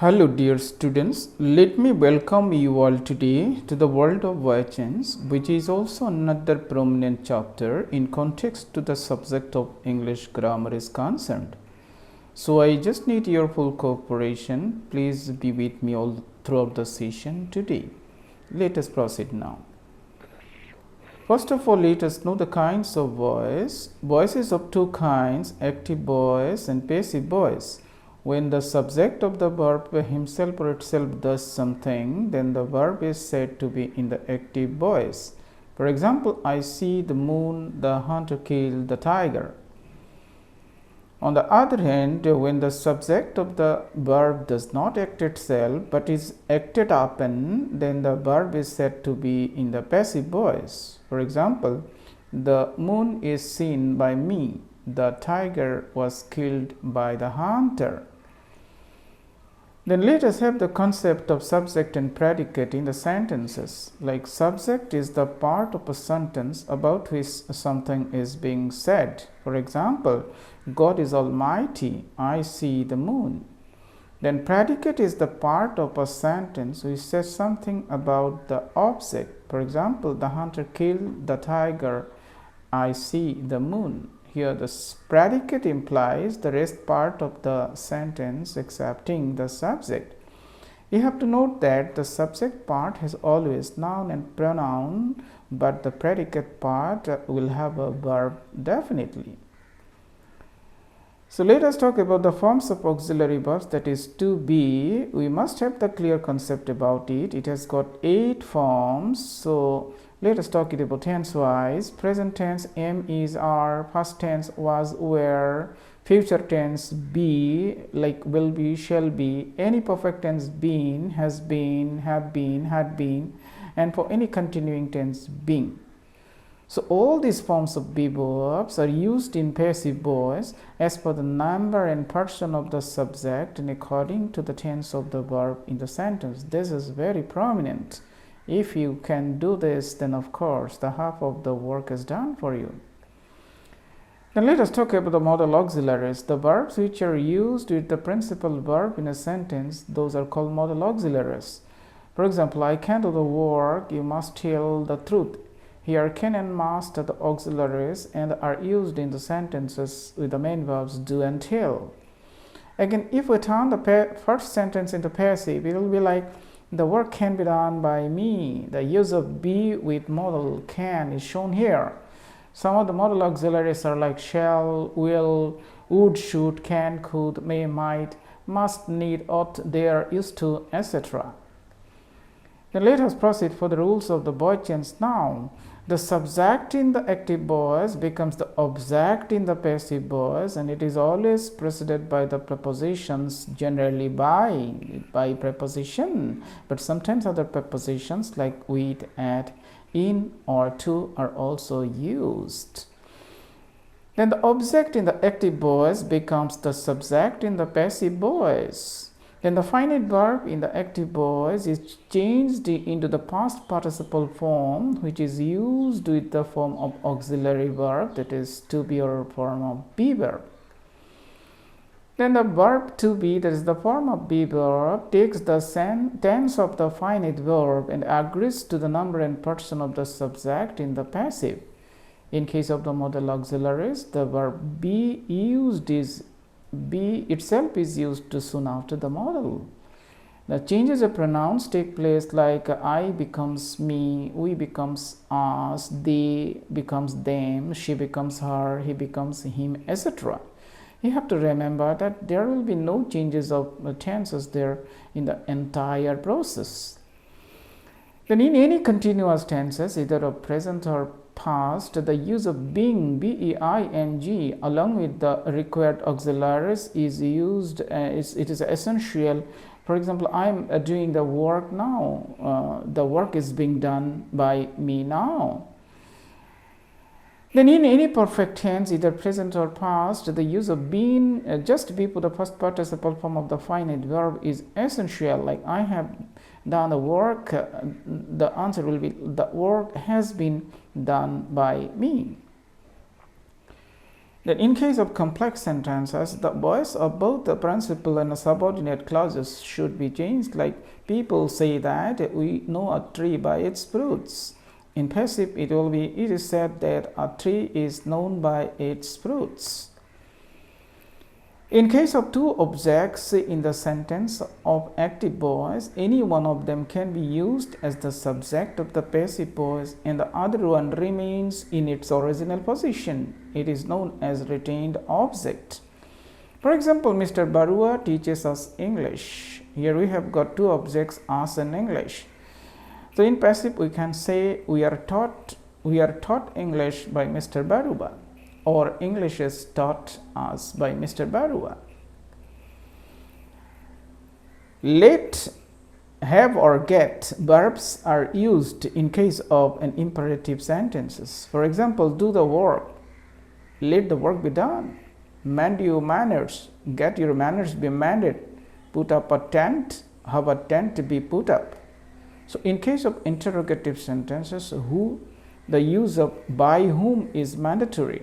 Hello, dear students. Let me welcome you all today to the world of voyage, which is also another prominent chapter in context to the subject of English grammar is concerned. So, I just need your full cooperation. Please be with me all throughout the session today. Let us proceed now. First of all, let us know the kinds of voice. Voice is of two kinds, active voice and passive voice. When the subject of the verb himself or itself does something, then the verb is said to be in the active voice. For example, I see the moon, the hunter killed the tiger. On the other hand, when the subject of the verb does not act itself but is acted upon, then the verb is said to be in the passive voice. For example, the moon is seen by me, the tiger was killed by the hunter. Then let us have the concept of subject and predicate in the sentences. Like subject is the part of a sentence about which something is being said. For example, God is almighty, I see the moon. Then predicate is the part of a sentence which says something about the object. For example, the hunter killed the tiger, I see the moon. Here the predicate implies the rest part of the sentence excepting the subject. You have to note that the subject part has always noun and pronoun, but the predicate part will have a verb definitely. So let us talk about the forms of auxiliary verbs, that is to be. We must have the clear concept about it. It has got 8 forms. So let us talk it about tense wise. Present tense am, is, are. Past tense was, were. Future tense be, like will be, shall be. Any perfect tense been, has been, have been, had been, and for any continuing tense being. So all these forms of be verbs are used in passive voice as per the number and person of the subject and according to the tense of the verb in the sentence. This is very prominent. If you can do this, then of course the half of the work is done for you. Then let us talk about the modal auxiliaries. The verbs which are used with the principal verb in a sentence, those are called modal auxiliaries. For example, I can do the work, you must tell the truth. Here can and must are the auxiliaries and are used in the sentences with the main verbs do and tell. Again, if we turn the first sentence into passive, it will be like the work can be done by me. The use of be with modal can is shown here. Some of the modal auxiliaries are like shall, will, would, should, can, could, may, might, must, need, ought, dare, used to, etc. Then let us proceed for the rules of the voice change now. The subject in the active voice becomes the object in the passive voice, and it is always preceded by the prepositions, generally by preposition, but sometimes other prepositions like with, at, in, or to are also used. Then the object in the active voice becomes the subject in the passive voice. Then the finite verb in the active voice is changed into the past participle form, which is used with the form of auxiliary verb, that is to be or form of be verb. Then the verb to be, that is the form of be verb, takes the tense of the finite verb and agrees to the number and person of the subject in the passive. In case of the modal auxiliaries, the verb be used is be itself is used to soon after the modal. The changes of pronouns take place like I becomes me, we becomes us, they becomes them, she becomes her, he becomes him, etc. You have to remember that there will be no changes of tenses there in the entire process. Then in any continuous tenses, either of present or past, the use of being, B-E-I-N-G, along with the required auxiliaries is used. It is essential. For example, I'm doing the work now. The work is being done by me now. Then in any perfect tense, either present or past, the use of being just before the first participle form of the finite verb is essential. Like I have done the work, the answer will be the work has been done by me. Then in case of complex sentences, the voice of both the principal and the subordinate clauses should be changed, like people say that we know a tree by its fruits. In passive, it is said that a tree is known by its fruits. In case of two objects in the sentence of active voice, any one of them can be used as the subject of the passive voice and the other one remains in its original position. It is known as retained object. For example, Mr. Barua teaches us English. Here we have got two objects, us and English. So in passive we can say we are taught English by Mr. Barua, or English is taught us by Mr. Barua. Let, have or get verbs are used in case of an imperative sentences. For example, do the work, let the work be done, mend your manners, get your manners be mended, put up a tent, have a tent be put up. So in case of interrogative sentences, the use of by whom is mandatory,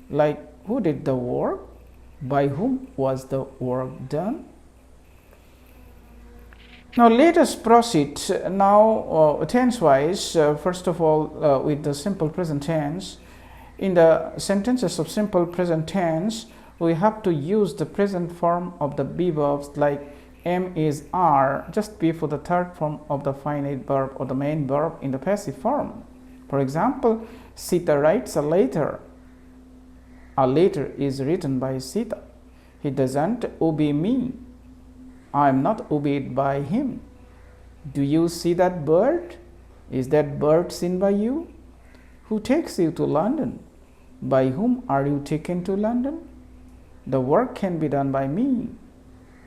like who did the work, by whom was the work done. Now let us proceed now tense wise. First of all, with the simple present tense. In the sentences of simple present tense, we have to use the present form of the be verbs, like am is are just before the third form of the finite verb or the main verb in the passive form. For example, Sita writes a letter. A letter is written by Sita. He doesn't obey me. I am not obeyed by him. Do you see that bird? Is that bird seen by you? Who takes you to London? By whom are you taken to London? The work can be done by me.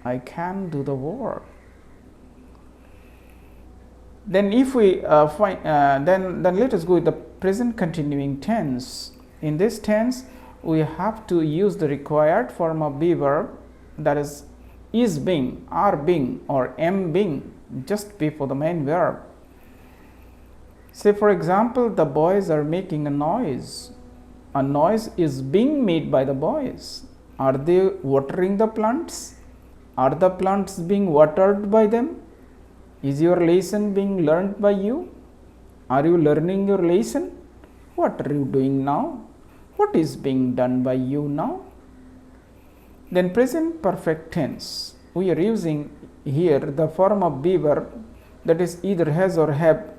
I can do the work. Then if we then let us go with the present continuing tense. In this tense, we have to use the required form of be verb, that is being, are being, or am being, just before the main verb. Say for example, the boys are making a noise. A noise is being made by the boys. Are they watering the plants? Are the plants being watered by them? Is your lesson being learned by you? Are you learning your lesson? What are you doing now? What is being done by you now? Then present perfect tense. We are using here the form of be verb, that is either has or have,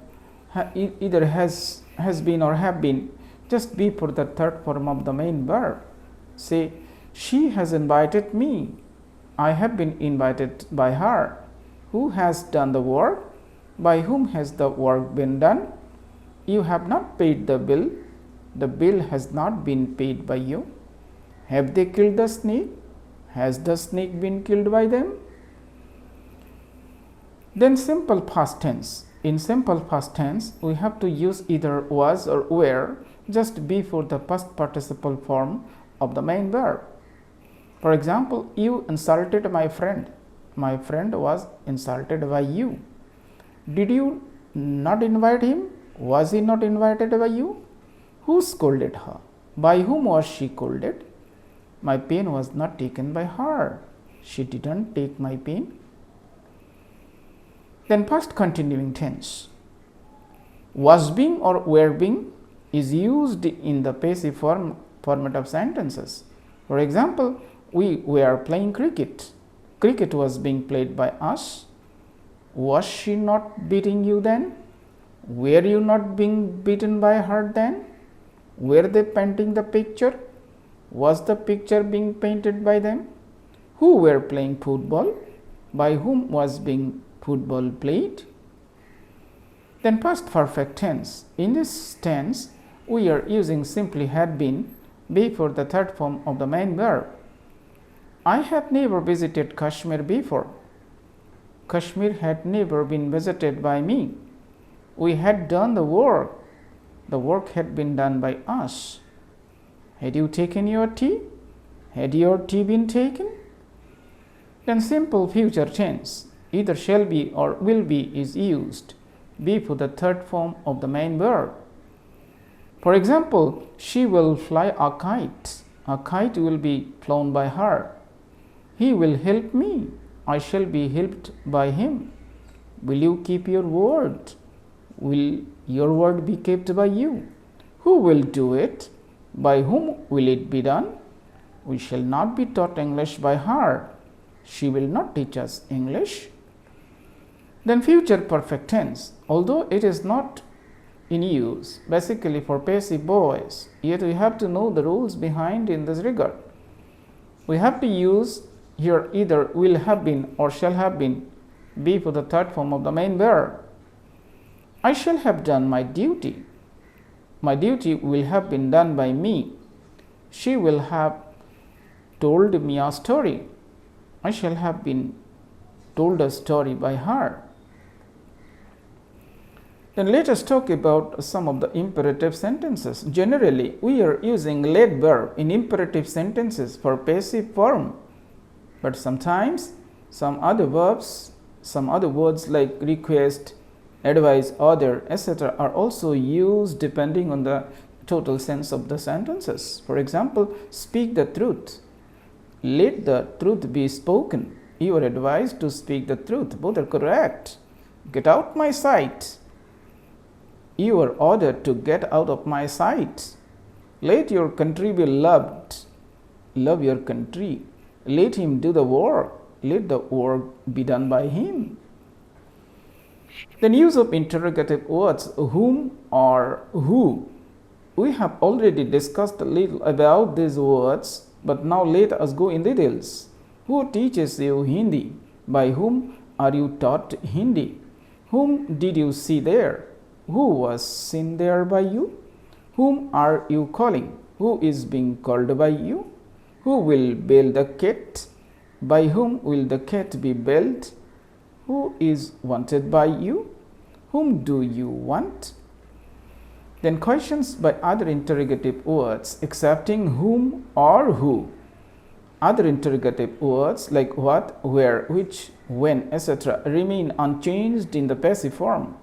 either has been or have been, just before the third form of the main verb. Say, she has invited me. I have been invited by her. Who has done the work? By whom has the work been done? You have not paid the bill. The bill has not been paid by you. Have they killed the snake? Has the snake been killed by them? Then simple past tense. In simple past tense, we have to use either was or were just before the past participle form of the main verb. For example, you insulted my friend. My friend was insulted by you. Did you not invite him? Was he not invited by you? Who scolded her? By whom was she scolded? My pen was not taken by her. She didn't take my pen. Then past continuing tense. Was being or were being is used in the passive format of sentences. For example, we were playing cricket. Cricket was being played by us. Was she not beating you then? Were you not being beaten by her then? Were they painting the picture? Was the picture being painted by them? Who were playing football? By whom was being football played? Then past perfect tense. In this tense, we are using simply had been before the third form of the main verb. I have never visited Kashmir before. Kashmir had never been visited by me. We had done the work. The work had been done by us. Had you taken your tea? Had your tea been taken? Then simple future tense, either shall be or will be is used before the third form of the main verb. For example, she will fly a kite. A kite will be flown by her. He will help me. I shall be helped by him. Will you keep your word? Will your word be kept by you? Who will do it? By whom will it be done? We shall not be taught English by her. She will not teach us English. Then future perfect tense, although it is not in use basically for passive voice, yet we have to know the rules behind in this regard. We have to use here either will have been or shall have been be for the third form of the main verb. I shall have done my duty. My duty will have been done by me. She will have told me a story. I shall have been told a story by her. Then let us talk about some of the imperative sentences. Generally, we are using led verb in imperative sentences for passive form, but sometimes some other verbs, some other words like request, advise, order, etc. are also used depending on the total sense of the sentences. For example, speak the truth. Let the truth be spoken. You are advised to speak the truth. Both are correct. Get out my sight. You are ordered to get out of my sight. Let your country be loved. Love your country. Let him do the work. Let the work be done by him. Then use of interrogative words whom or who. We have already discussed a little about these words, but now let us go in details. Who teaches you Hindi? By whom are you taught Hindi? Whom did you see there? Who was seen there by you? Whom are you calling? Who is being called by you? Who will bail the cat? By whom will the cat be bailed? Who is wanted by you? Whom do you want? Then questions by other interrogative words excepting whom or who. Other interrogative words like what, where, which, when, etc. remain unchanged in the passive form.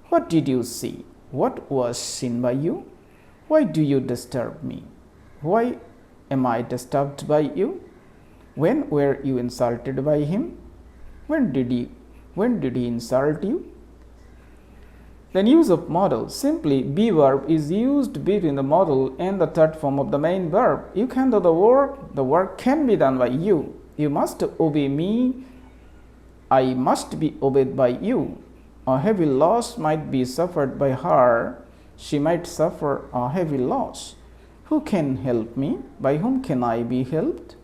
What did you see? What was seen by you? Why do you disturb me? Why am I disturbed by you? When were you insulted by him? When did he insult you? Then use of modal. Simply be verb is used between the modal and the third form of the main verb. You can do the work can be done by you. You must obey me. I must be obeyed by you. A heavy loss might be suffered by her. She might suffer a heavy loss. Who can help me? By whom can I be helped?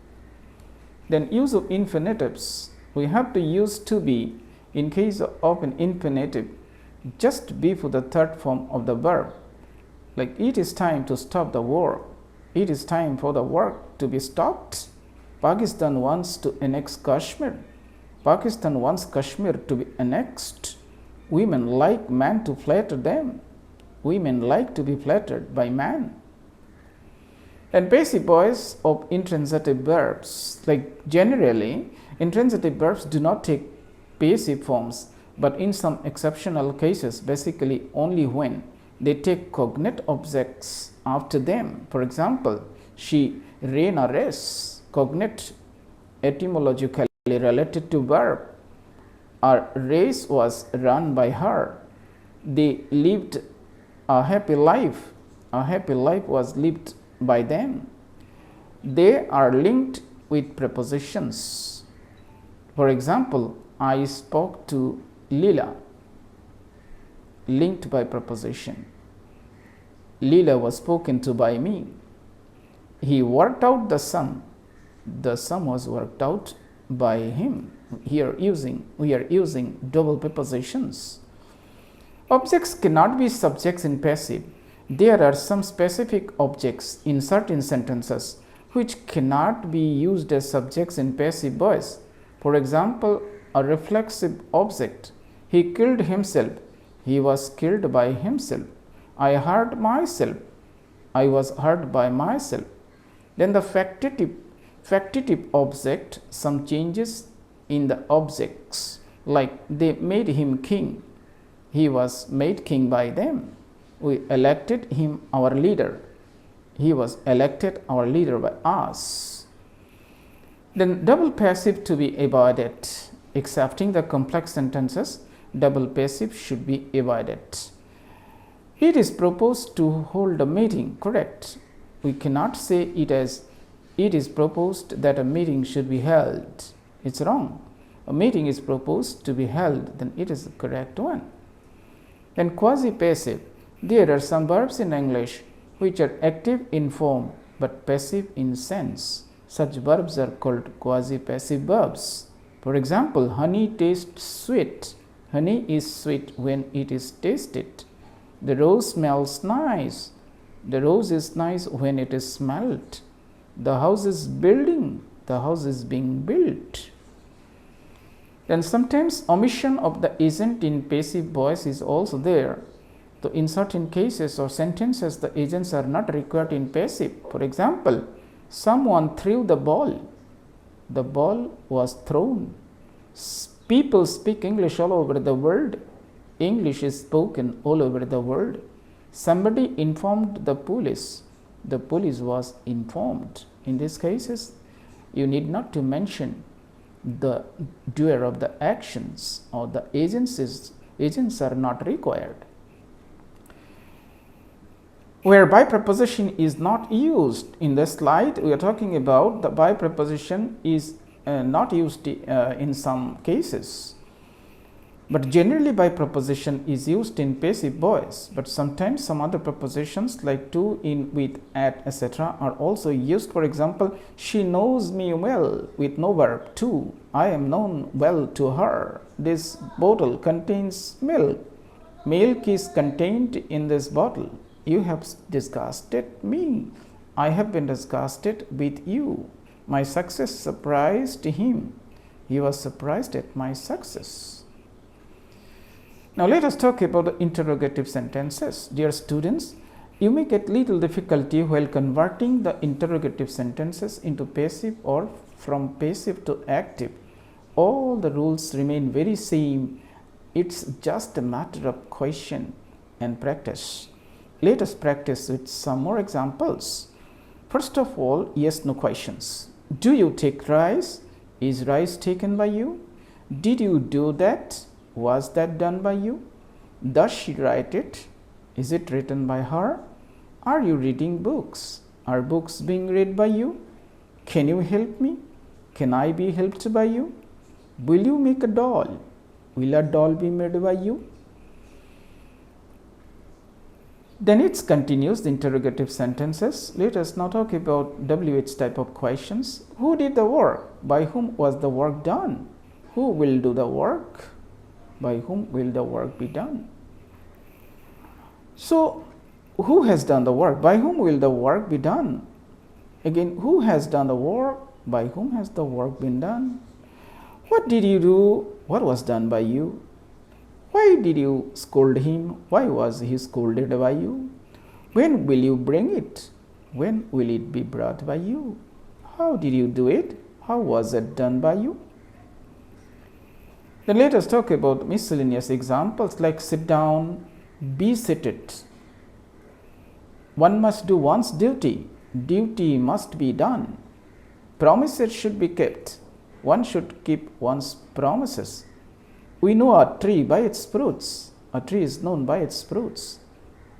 Then use of infinitives. We have to use to be in case of an infinitive just before the third form of the verb. Like it is time to stop the war. It is time for the work to be stopped. Pakistan wants to annex Kashmir. Pakistan wants Kashmir to be annexed. Women like men to flatter them. Women like to be flattered by men. And passive voice of intransitive verbs. Like generally, intransitive verbs do not take passive forms, but in some exceptional cases, basically only when they take cognate objects after them. For example, she ran a race, cognate etymologically related to verb. A race was run by her. They lived a happy life. A happy life was lived by them. They are linked with prepositions. For example, I spoke to Leela, linked by preposition. Leela was spoken to by me. He worked out the sum. The sum was worked out by him. Here we are using double prepositions. Objects cannot be subjects in passive. There are some specific objects in certain sentences which cannot be used as subjects in passive voice. For example, a reflexive object. He killed himself. He was killed by himself. I hurt myself. I was hurt by myself. Then the factitive object, some changes in the objects, like they made him king. He was made king by them. We elected him our leader. He was elected our leader by us. Then double passive to be avoided. Excepting the complex sentences, double passive should be avoided. It is proposed to hold a meeting. Correct. We cannot say it as it is proposed that a meeting should be held. It's wrong. A meeting is proposed to be held, then it is the correct one. Then quasi-passive. There are some verbs in English which are active in form but passive in sense. Such verbs are called quasi-passive verbs. For example, honey tastes sweet. Honey is sweet when it is tasted. The rose smells nice. The rose is nice when it is smelled. The house is building. The house is being built. Then sometimes omission of the agent in passive voice is also there. So in certain cases or sentences, the agents are not required in passive. For example, someone threw the ball. The ball was thrown. People speak English all over the world. English is spoken all over the world. Somebody informed the police. The police was informed. In these cases, you need not to mention the doer of the actions or the agents are not required. Where by preposition is not used, in the slide we are talking about the by preposition is not used in some cases, but generally by preposition is used in passive voice, but sometimes some other prepositions like to, in, with, at, etc. are also used. For example, she knows me well with no verb to. I am known well to her. This bottle contains milk. Milk is contained in this bottle. You have disgusted me. I have been disgusted with you. My success surprised him. He was surprised at my success. Now let us talk about the interrogative sentences. Dear students, you may get little difficulty while converting the interrogative sentences into passive or from passive to active. All the rules remain very same. It's just a matter of question and practice. Let us practice with some more examples. First of all, yes, no questions. Do you take rice? Is rice taken by you? Did you do that? Was that done by you? Does she write it? Is it written by her? Are you reading books? Are books being read by you? Can you help me? Can I be helped by you? Will you make a doll? Will a doll be made by you? Then it continues the interrogative sentences. Let us now talk about WH type of questions. Who did the work? By whom was the work done? Who will do the work? By whom will the work be done? So, who has done the work? By whom will the work be done? Again, who has done the work? By whom has the work been done? What did you do? What was done by you? Why did you scold him? Why was he scolded by you? When will you bring it? When will it be brought by you? How did you do it? How was it done by you? Then let us talk about miscellaneous examples like sit down, be seated. One must do one's duty. Duty must be done. Promises should be kept. One should keep one's promises. We know a tree by its fruits. A tree is known by its fruits.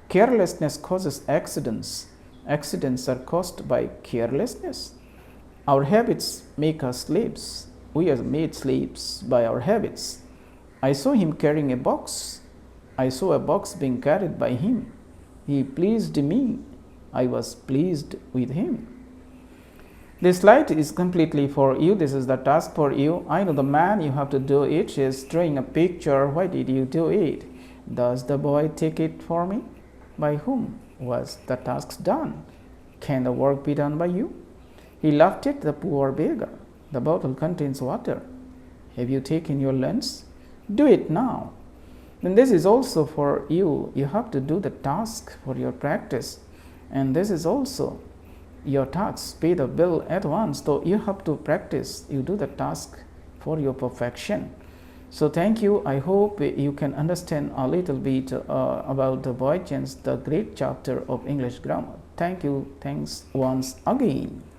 Carelessness causes accidents. Accidents are caused by carelessness. Our habits make us slaves. We are made slaves by our habits. I saw him carrying a box. I saw a box being carried by him. He pleased me. I was pleased with him. This slide is completely for you. This is the task for you. I know the man, you have to do it. She is drawing a picture. Why did you do it? Does the boy take it for me? By whom was the task done? Can the work be done by you? He laughed at the poor beggar. The bottle contains water. Have you taken your lunch? Do it now. Then this is also for you. You have to do the task for your practice. And this is also your task. Pay the bill at once. So you have to practice. You do the task for your perfection. So thank you. I hope you can understand a little bit about the Boychens, the great chapter of English grammar. Thank you. Thanks once again.